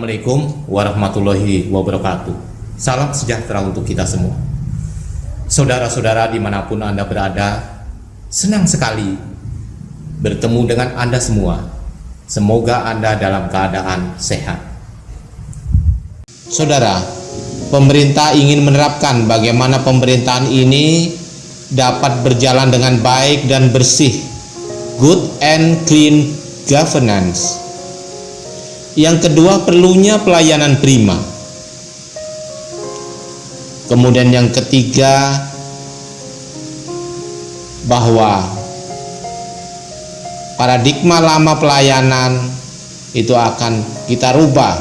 Assalamualaikum warahmatullahi wabarakatuh. Salam sejahtera untuk kita semua. Saudara-saudara dimanapun Anda berada, senang sekali bertemu dengan Anda semua. Semoga Anda dalam keadaan sehat. Saudara, pemerintah ingin menerapkan bagaimana pemerintahan ini dapat berjalan dengan baik dan bersih. Good and clean governance. Yang kedua, perlunya pelayanan prima. Kemudian yang ketiga, bahwa paradigma lama pelayanan itu akan kita rubah.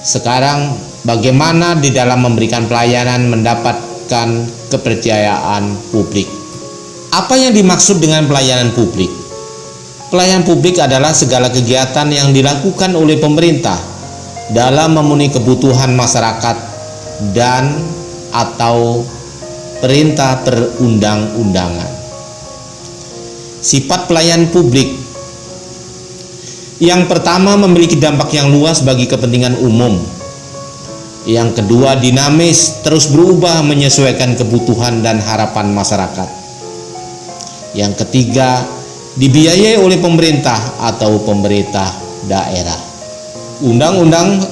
Sekarang bagaimana di dalam memberikan pelayanan mendapatkan kepercayaan publik. Apa yang dimaksud dengan pelayanan publik? Pelayanan publik adalah segala kegiatan yang dilakukan oleh pemerintah dalam memenuhi kebutuhan masyarakat dan atau perintah perundang-undangan. Sifat pelayanan publik yang pertama, memiliki dampak yang luas bagi kepentingan umum. Yang kedua, dinamis, terus berubah menyesuaikan kebutuhan dan harapan masyarakat. Yang ketiga, dibiayai oleh pemerintah atau pemerintah daerah. Undang-Undang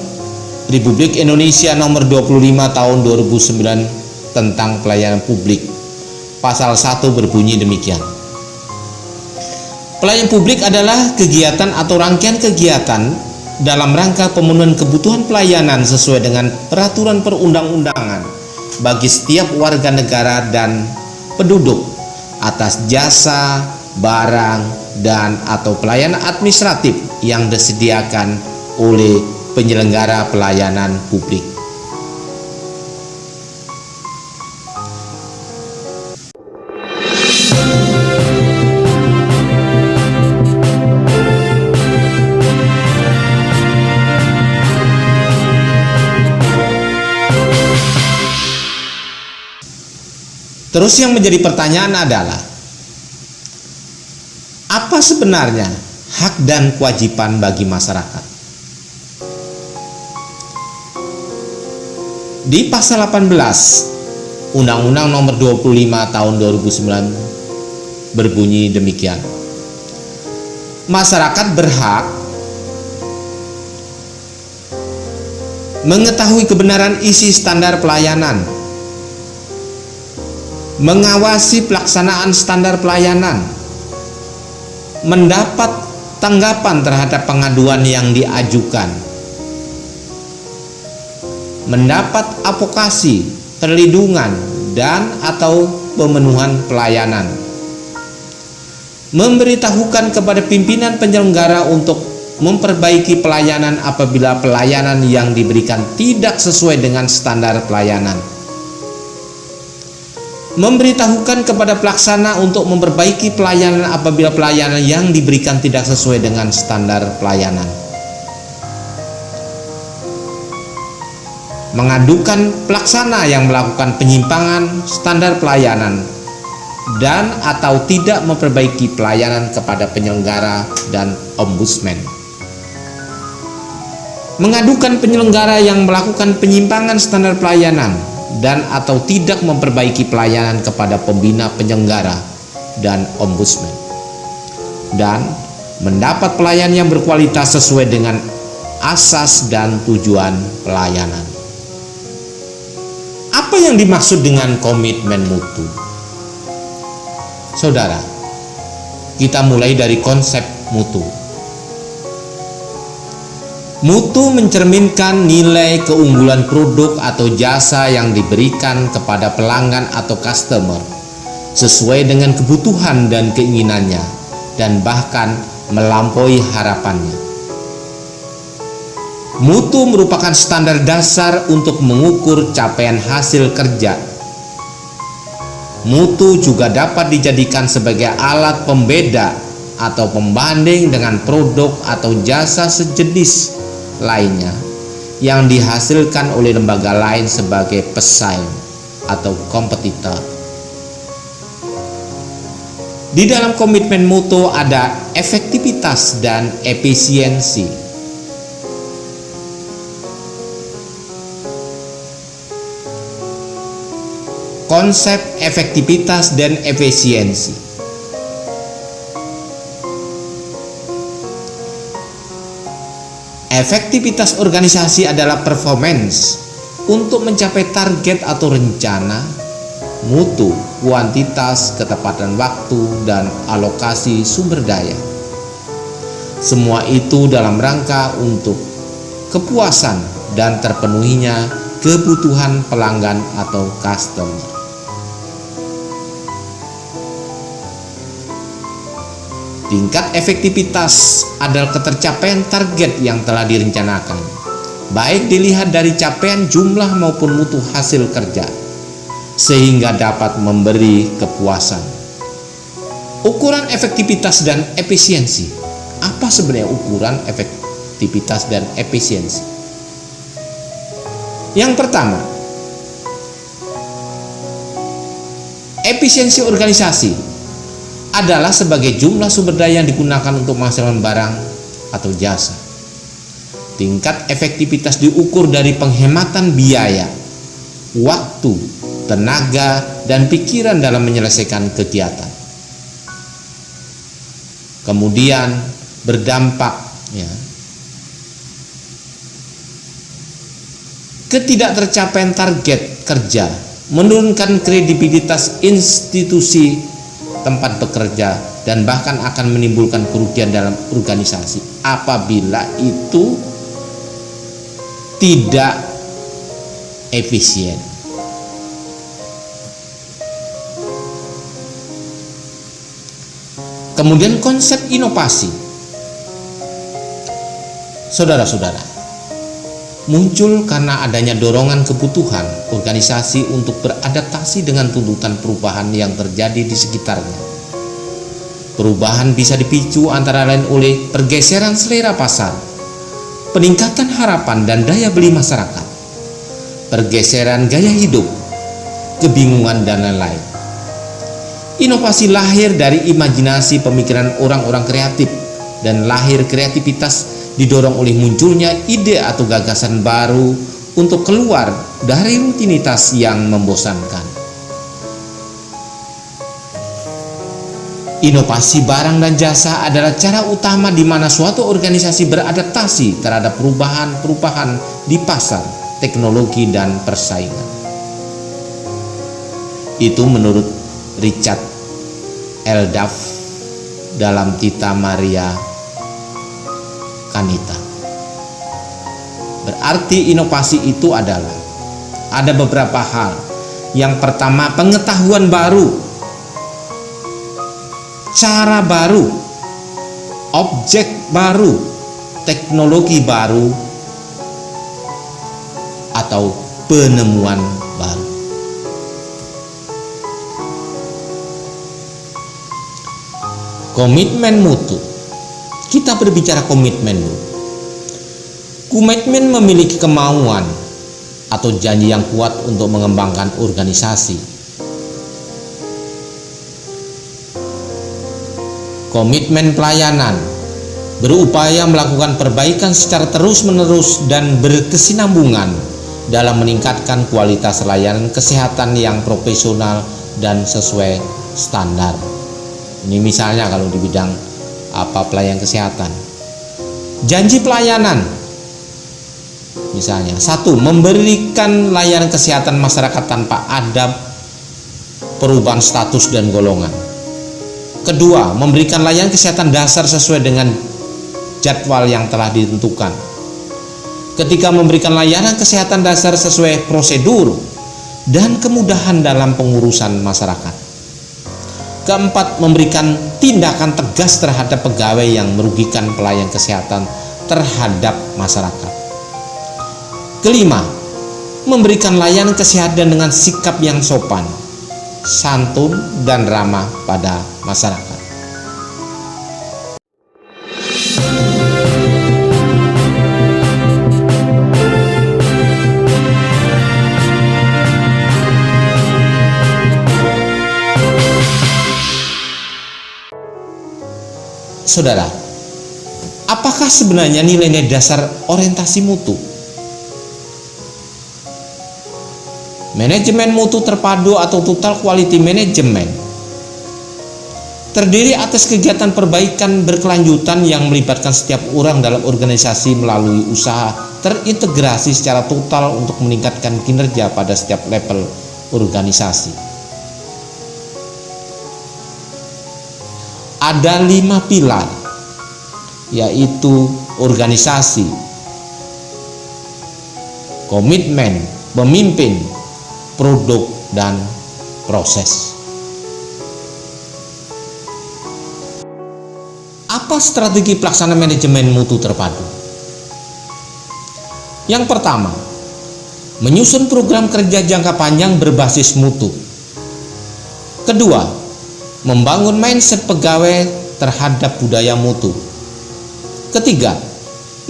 Republik Indonesia Nomor 25 Tahun 2009 tentang Pelayanan Publik, Pasal 1 berbunyi demikian. Pelayanan publik adalah kegiatan atau rangkaian kegiatan dalam rangka pemenuhan kebutuhan pelayanan sesuai dengan peraturan perundang-undangan bagi setiap warga negara dan penduduk atas jasa, barang, dan atau pelayanan administratif yang disediakan oleh penyelenggara pelayanan publik. Terus yang menjadi pertanyaan adalah, apa sebenarnya hak dan kewajiban bagi masyarakat? Di pasal 18 Undang-Undang Nomor 25 Tahun 2009 berbunyi demikian. Masyarakat berhak mengetahui kebenaran isi standar pelayanan, mengawasi pelaksanaan standar pelayanan, mendapat tanggapan terhadap pengaduan yang diajukan, mendapat advokasi, perlindungan, dan atau pemenuhan pelayanan, memberitahukan kepada pimpinan penyelenggara untuk memperbaiki pelayanan apabila pelayanan yang diberikan tidak sesuai dengan standar pelayanan, memberitahukan kepada pelaksana untuk memperbaiki pelayanan apabila pelayanan yang diberikan tidak sesuai dengan standar pelayanan, mengadukan pelaksana yang melakukan penyimpangan standar pelayanan dan atau tidak memperbaiki pelayanan kepada penyelenggara dan ombudsman, mengadukan penyelenggara yang melakukan penyimpangan standar pelayanan dan atau tidak memperbaiki pelayanan kepada pembina penyelenggara dan ombudsman, dan mendapat pelayanan yang berkualitas sesuai dengan asas dan tujuan pelayanan. Apa yang dimaksud dengan komitmen mutu? Saudara, kita mulai dari konsep mutu. Mutu mencerminkan nilai keunggulan produk atau jasa yang diberikan kepada pelanggan atau customer sesuai dengan kebutuhan dan keinginannya dan bahkan melampaui harapannya. Mutu merupakan standar dasar untuk mengukur capaian hasil kerja. Mutu juga dapat dijadikan sebagai alat pembeda atau pembanding dengan produk atau jasa sejenis lainnya yang dihasilkan oleh lembaga lain sebagai pesaing atau kompetitor. Di dalam komitmen mutu ada efektivitas dan efisiensi. konsep efektivitas dan efisiensi. Efektivitas organisasi adalah performance untuk mencapai target atau rencana, mutu, kuantitas, ketepatan waktu, dan alokasi sumber daya. Semua itu dalam rangka untuk kepuasan dan terpenuhinya kebutuhan pelanggan atau customer. Tingkat efektivitas adalah ketercapaian target yang telah direncanakan, baik dilihat dari capaian jumlah maupun mutu hasil kerja, sehingga dapat memberi kepuasan. Ukuran efektivitas dan efisiensi. Apa sebenarnya ukuran efektivitas dan efisiensi? Yang pertama, efisiensi organisasi adalah sebagai jumlah sumber daya yang digunakan untuk menghasilkan barang atau jasa. Tingkat efektivitas diukur dari penghematan biaya, waktu, tenaga, dan pikiran dalam menyelesaikan kegiatan. Kemudian berdampak ketidaktercapaian target kerja, menurunkan kredibilitas institusi tempat bekerja, dan bahkan akan menimbulkan kerugian dalam organisasi apabila itu tidak efisien. Kemudian konsep inovasi. Saudara-saudara, muncul karena adanya dorongan kebutuhan organisasi untuk beradaptasi dengan tuntutan perubahan yang terjadi di sekitarnya. Perubahan bisa dipicu antara lain oleh pergeseran selera pasar, peningkatan harapan dan daya beli masyarakat, pergeseran gaya hidup, kebingungan, dan lain-lain. Inovasi lahir dari imajinasi pemikiran orang-orang kreatif, dan lahir kreativitas didorong oleh munculnya ide atau gagasan baru untuk keluar dari rutinitas yang membosankan. Inovasi barang dan jasa adalah cara utama di mana suatu organisasi beradaptasi terhadap perubahan-perubahan di pasar, teknologi, dan persaingan. Itu menurut Richard L. Duff dalam Tita Maria Kanita. Berarti inovasi itu adalah ada beberapa hal. Yang pertama, pengetahuan baru, cara baru, objek baru, teknologi baru, atau penemuan baru. Komitmen mutu. Kita berbicara komitmen dulu. Komitmen memiliki kemauan atau janji yang kuat untuk mengembangkan organisasi. Komitmen pelayanan berupaya melakukan perbaikan secara terus-menerus dan berkesinambungan dalam meningkatkan kualitas layanan kesehatan yang profesional dan sesuai standar. Ini misalnya kalau di bidang pelayanan kesehatan. Janji pelayanan misalnya, 1. Memberikan layanan kesehatan masyarakat tanpa ada perubahan status dan golongan. 2. Memberikan layanan kesehatan dasar sesuai dengan jadwal yang telah ditentukan. 3. Memberikan layanan kesehatan dasar sesuai prosedur dan kemudahan dalam pengurusan masyarakat. 4. Memberikan tindakan tegas terhadap pegawai yang merugikan pelayan kesehatan terhadap masyarakat. 5. Memberikan layanan kesehatan dengan sikap yang sopan, santun, dan ramah pada masyarakat. Saudara, apakah sebenarnya nilai-nilai dasar orientasi mutu? Manajemen mutu terpadu atau total quality management terdiri atas kegiatan perbaikan berkelanjutan yang melibatkan setiap orang dalam organisasi melalui usaha terintegrasi secara total untuk meningkatkan kinerja pada setiap level organisasi. Ada 5 pilar, yaitu organisasi, komitmen, pemimpin, produk, dan proses. Apa strategi pelaksanaan manajemen mutu terpadu? Yang pertama, menyusun program kerja jangka panjang berbasis mutu. Kedua, membangun mindset pegawai terhadap budaya mutu. Ketiga,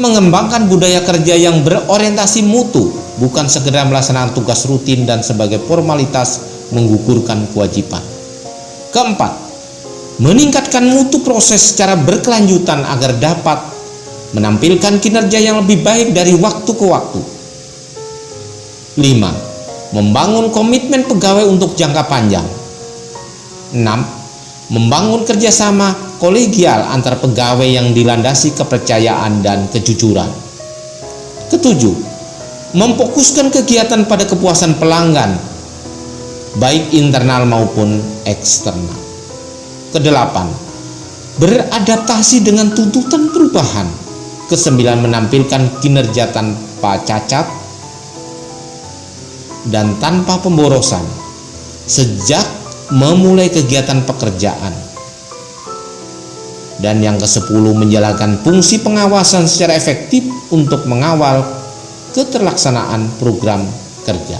mengembangkan budaya kerja yang berorientasi mutu, bukan sekedar melaksanakan tugas rutin dan sebagai formalitas menggugurkan kewajiban. Keempat, meningkatkan mutu proses secara berkelanjutan agar dapat menampilkan kinerja yang lebih baik dari waktu ke waktu. 5. Membangun komitmen pegawai untuk jangka panjang. 6. Membangun kerjasama kolegial antar pegawai yang dilandasi kepercayaan dan kejujuran. 7. Memfokuskan kegiatan pada kepuasan pelanggan, baik internal maupun eksternal. 8. Beradaptasi dengan tuntutan perubahan. 9. Menampilkan kinerja tanpa cacat dan tanpa pemborosan sejak memulai kegiatan pekerjaan. Dan yang ke-10, menjalankan fungsi pengawasan secara efektif untuk mengawal keterlaksanaan program kerja.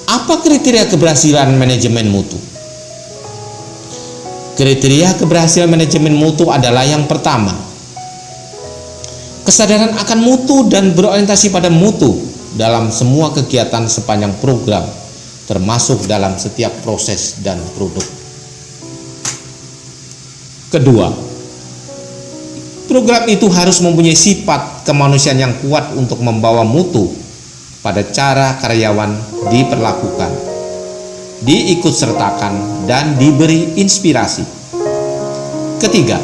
Apa kriteria keberhasilan manajemen mutu? Kriteria keberhasilan manajemen mutu adalah yang pertama, kesadaran akan mutu dan berorientasi pada mutu dalam semua kegiatan sepanjang program, termasuk dalam setiap proses dan produk. Kedua, program itu harus mempunyai sifat kemanusiaan yang kuat untuk membawa mutu pada cara karyawan diperlakukan, diikutsertakan, dan diberi inspirasi. Ketiga,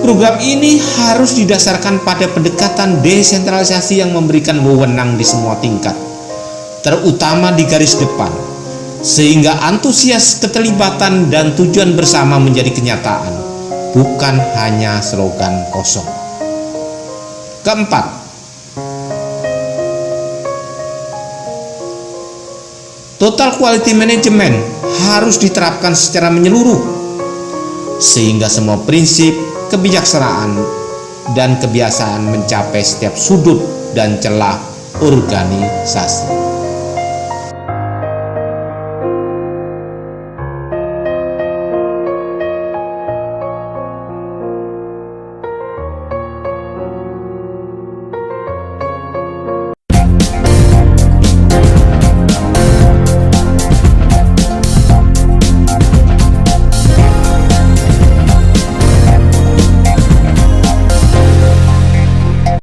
program ini harus didasarkan pada pendekatan desentralisasi yang memberikan wewenang di semua tingkat, terutama di garis depan, sehingga antusias keterlibatan dan tujuan bersama menjadi kenyataan, bukan hanya slogan kosong. Keempat, total quality management harus diterapkan secara menyeluruh, sehingga semua prinsip, kebijaksanaan, dan kebiasaan mencapai setiap sudut dan celah organisasi.